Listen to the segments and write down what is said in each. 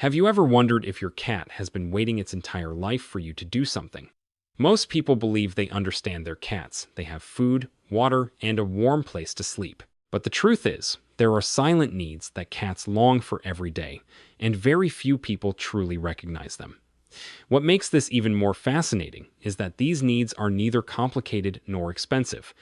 Have you ever wondered if your cat has been waiting its entire life for you to do something? Most people believe they understand their cats. They have food, water, and a warm place to sleep. But the truth is, there are silent needs that cats long for every day, and very few people truly recognize them. What makes this even more fascinating is that these needs are neither complicated nor expensive.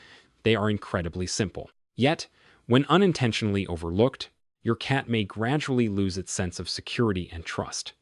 They are incredibly simple. Yet, when unintentionally overlooked, your cat may gradually lose its sense of security and trust.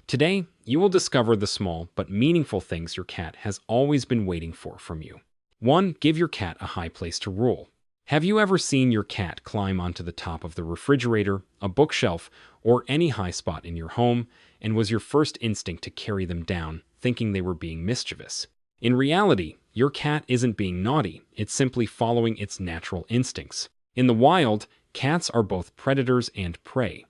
Today, you will discover the small but meaningful things your cat has always been waiting for from you. 1. Give your cat a high place to rule. Have you ever seen your cat climb onto the top of the refrigerator, a bookshelf, or any high spot in your home, and was your first instinct to carry them down, thinking they were being mischievous? In reality, your cat isn't being naughty, it's simply following its natural instincts. In the wild, cats are both predators and prey.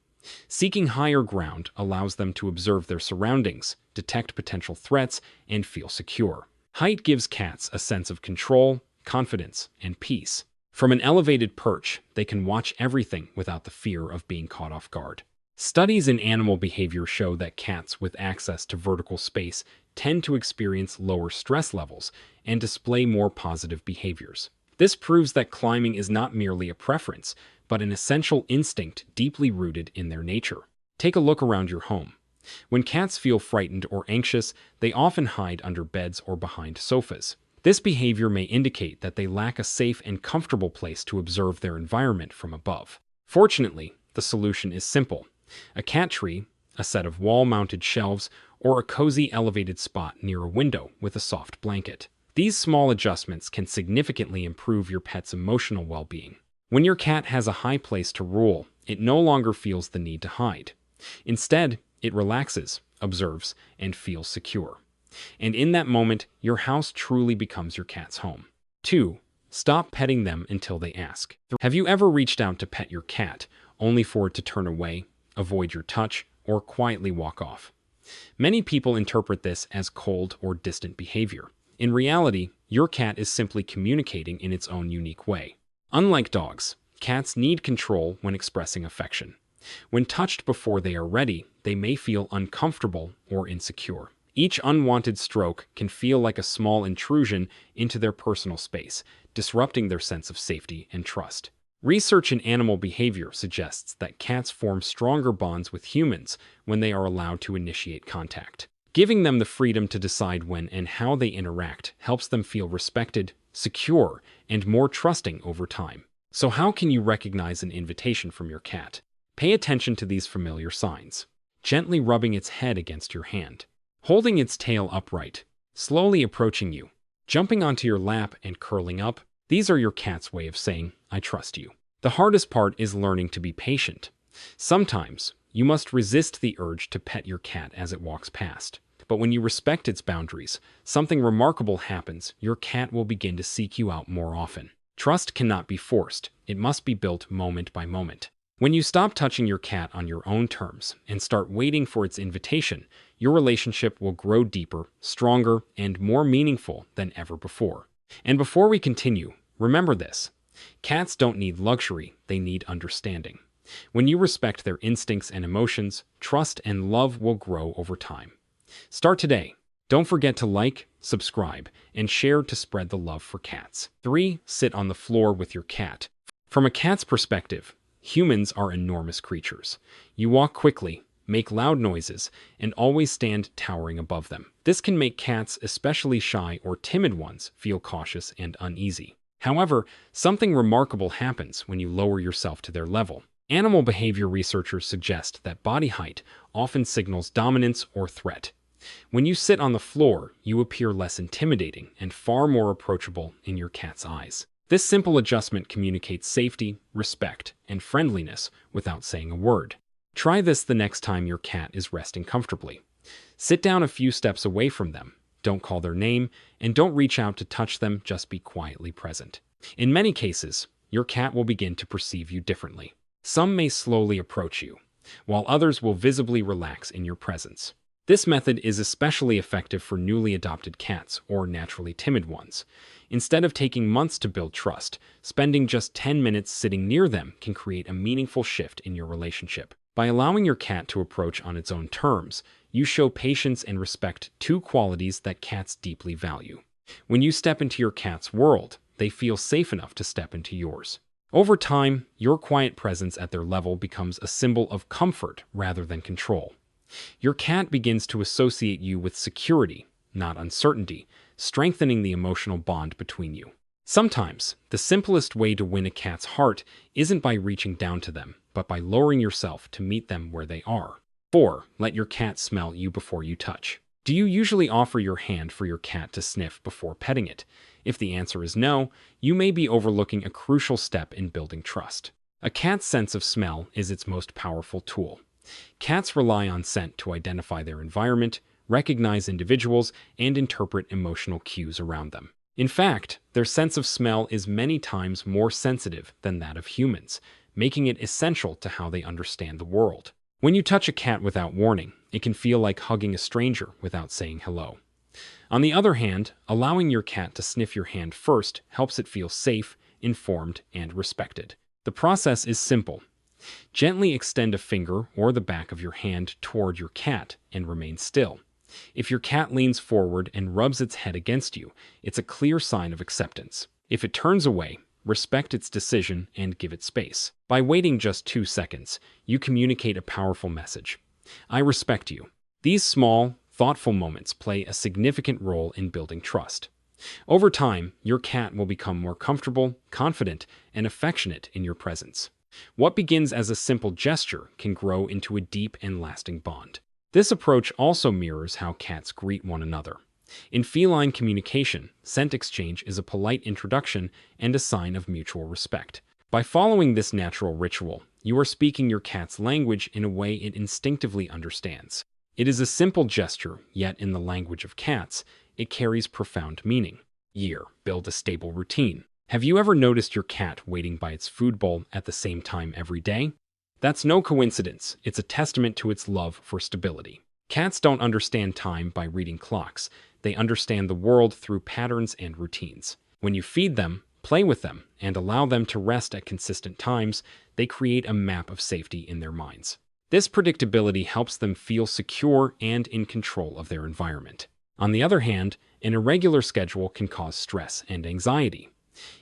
Seeking higher ground allows them to observe their surroundings, detect potential threats, and feel secure. Height gives cats a sense of control, confidence, and peace. From an elevated perch, they can watch everything without the fear of being caught off guard. Studies in animal behavior show that cats with access to vertical space tend to experience lower stress levels and display more positive behaviors. This proves that climbing is not merely a preference, but an essential instinct deeply rooted in their nature. Take a look around your home. When cats feel frightened or anxious, they often hide under beds or behind sofas. This behavior may indicate that they lack a safe and comfortable place to observe their environment from above. Fortunately, the solution is simple. A cat tree, a set of wall-mounted shelves, or a cozy elevated spot near a window with a soft blanket. These small adjustments can significantly improve your pet's emotional well-being. When your cat has a high place to rule, it no longer feels the need to hide. Instead, it relaxes, observes, and feels secure. And in that moment, your house truly becomes your cat's home. 2. Stop petting them until they ask. Have you ever reached out to pet your cat, only for it to turn away, avoid your touch, or quietly walk off? Many people interpret this as cold or distant behavior. In reality, your cat is simply communicating in its own unique way. Unlike dogs, cats need control when expressing affection. When touched before they are ready, they may feel uncomfortable or insecure. Each unwanted stroke can feel like a small intrusion into their personal space, disrupting their sense of safety and trust. Research in animal behavior suggests that cats form stronger bonds with humans when they are allowed to initiate contact. Giving them the freedom to decide when and how they interact helps them feel respected, secure, and more trusting over time. So how can you recognize an invitation from your cat? Pay attention to these familiar signs. Gently rubbing its head against your hand. Holding its tail upright. Slowly approaching you. Jumping onto your lap and curling up. These are your cat's way of saying, "I trust you." The hardest part is learning to be patient. Sometimes, you must resist the urge to pet your cat as it walks past. But when you respect its boundaries, something remarkable happens. Your cat will begin to seek you out more often. Trust cannot be forced. It must be built moment by moment. When you stop touching your cat on your own terms and start waiting for its invitation, your relationship will grow deeper, stronger, and more meaningful than ever before. And before we continue, remember this. Cats don't need luxury, they need understanding. When you respect their instincts and emotions, trust and love will grow over time. Start today. Don't forget to like, subscribe, and share to spread the love for cats. 3. Sit on the floor with your cat. From a cat's perspective, humans are enormous creatures. You walk quickly, make loud noises, and always stand towering above them. This can make cats, especially shy or timid ones, feel cautious and uneasy. However, something remarkable happens when you lower yourself to their level. Animal behavior researchers suggest that body height often signals dominance or threat. When you sit on the floor, you appear less intimidating and far more approachable in your cat's eyes. This simple adjustment communicates safety, respect, and friendliness without saying a word. Try this the next time your cat is resting comfortably. Sit down a few steps away from them, don't call their name, and don't reach out to touch them, just be quietly present. In many cases, your cat will begin to perceive you differently. Some may slowly approach you, while others will visibly relax in your presence. This method is especially effective for newly adopted cats or naturally timid ones. Instead of taking months to build trust, spending just 10 minutes sitting near them can create a meaningful shift in your relationship. By allowing your cat to approach on its own terms, you show patience and respect, two qualities that cats deeply value. When you step into your cat's world, they feel safe enough to step into yours. Over time, your quiet presence at their level becomes a symbol of comfort rather than control. Your cat begins to associate you with security, not uncertainty, strengthening the emotional bond between you. Sometimes, the simplest way to win a cat's heart isn't by reaching down to them, but by lowering yourself to meet them where they are. 4. Let your cat smell you before you touch. Do you usually offer your hand for your cat to sniff before petting it? If the answer is no, you may be overlooking a crucial step in building trust. A cat's sense of smell is its most powerful tool. Cats rely on scent to identify their environment, recognize individuals, and interpret emotional cues around them. In fact, their sense of smell is many times more sensitive than that of humans, making it essential to how they understand the world. When you touch a cat without warning, it can feel like hugging a stranger without saying hello. On the other hand, allowing your cat to sniff your hand first helps it feel safe, informed, and respected. The process is simple. Gently extend a finger or the back of your hand toward your cat and remain still. If your cat leans forward and rubs its head against you, it's a clear sign of acceptance. If it turns away, respect its decision and give it space. By waiting just 2 seconds, you communicate a powerful message. I respect you. These small, thoughtful moments play a significant role in building trust. Over time, your cat will become more comfortable, confident, and affectionate in your presence. What begins as a simple gesture can grow into a deep and lasting bond. This approach also mirrors how cats greet one another. In feline communication, scent exchange is a polite introduction and a sign of mutual respect. By following this natural ritual, you are speaking your cat's language in a way it instinctively understands. It is a simple gesture, yet in the language of cats, it carries profound meaning. Build a stable routine. Have you ever noticed your cat waiting by its food bowl at the same time every day? That's no coincidence. It's a testament to its love for stability. Cats don't understand time by reading clocks. They understand the world through patterns and routines. When you feed them, play with them, and allow them to rest at consistent times, they create a map of safety in their minds. This predictability helps them feel secure and in control of their environment. On the other hand, an irregular schedule can cause stress and anxiety.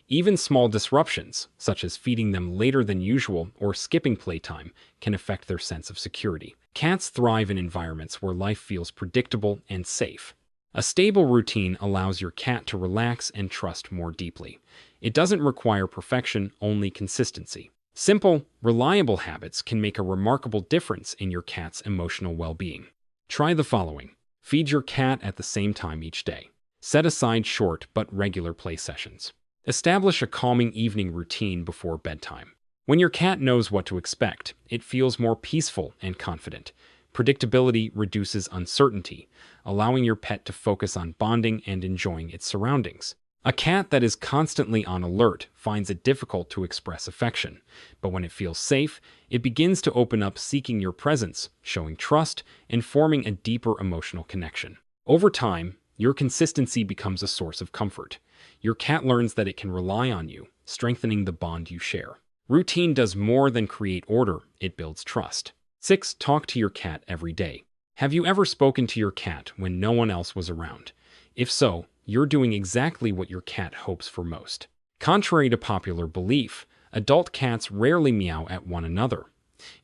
Even small disruptions, such as feeding them later than usual or skipping playtime, can affect their sense of security. Cats thrive in environments where life feels predictable and safe. A stable routine allows your cat to relax and trust more deeply. It doesn't require perfection, only consistency. Simple, reliable habits can make a remarkable difference in your cat's emotional well-being. Try the following. Feed your cat at the same time each day. Set aside short but regular play sessions. Establish a calming evening routine before bedtime. When your cat knows what to expect, it feels more peaceful and confident. Predictability reduces uncertainty, allowing your pet to focus on bonding and enjoying its surroundings. A cat that is constantly on alert finds it difficult to express affection, but when it feels safe, it begins to open up, seeking your presence, showing trust, and forming a deeper emotional connection. Over time, your consistency becomes a source of comfort. Your cat learns that it can rely on you, strengthening the bond you share. Routine does more than create order, it builds trust. 6. Talk to your cat every day. Have you ever spoken to your cat when no one else was around? If so, you're doing exactly what your cat hopes for most. Contrary to popular belief, adult cats rarely meow at one another.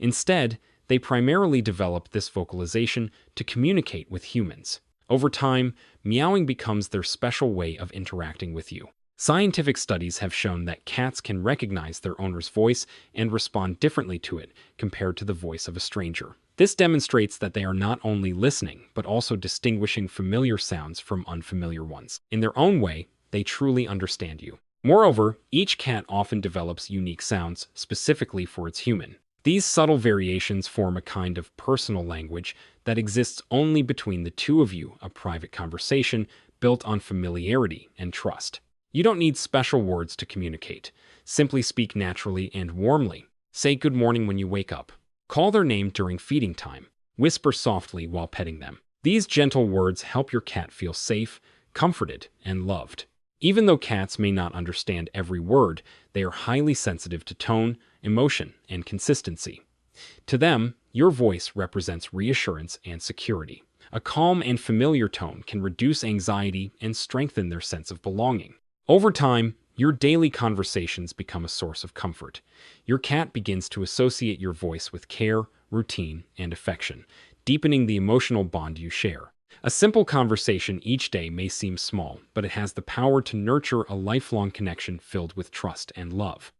Instead, they primarily develop this vocalization to communicate with humans. Over time, meowing becomes their special way of interacting with you. Scientific studies have shown that cats can recognize their owner's voice and respond differently to it compared to the voice of a stranger. This demonstrates that they are not only listening, but also distinguishing familiar sounds from unfamiliar ones. In their own way, they truly understand you. Moreover, each cat often develops unique sounds specifically for its human. These subtle variations form a kind of personal language that exists only between the two of you, a private conversation built on familiarity and trust. You don't need special words to communicate. Simply speak naturally and warmly. Say good morning when you wake up. Call their name during feeding time. Whisper softly while petting them. These gentle words help your cat feel safe, comforted, and loved. Even though cats may not understand every word, they are highly sensitive to tone, emotion, and consistency. To them, your voice represents reassurance and security. A calm and familiar tone can reduce anxiety and strengthen their sense of belonging. Over time, your daily conversations become a source of comfort. Your cat begins to associate your voice with care, routine, and affection, deepening the emotional bond you share. A simple conversation each day may seem small, but it has the power to nurture a lifelong connection filled with trust and love.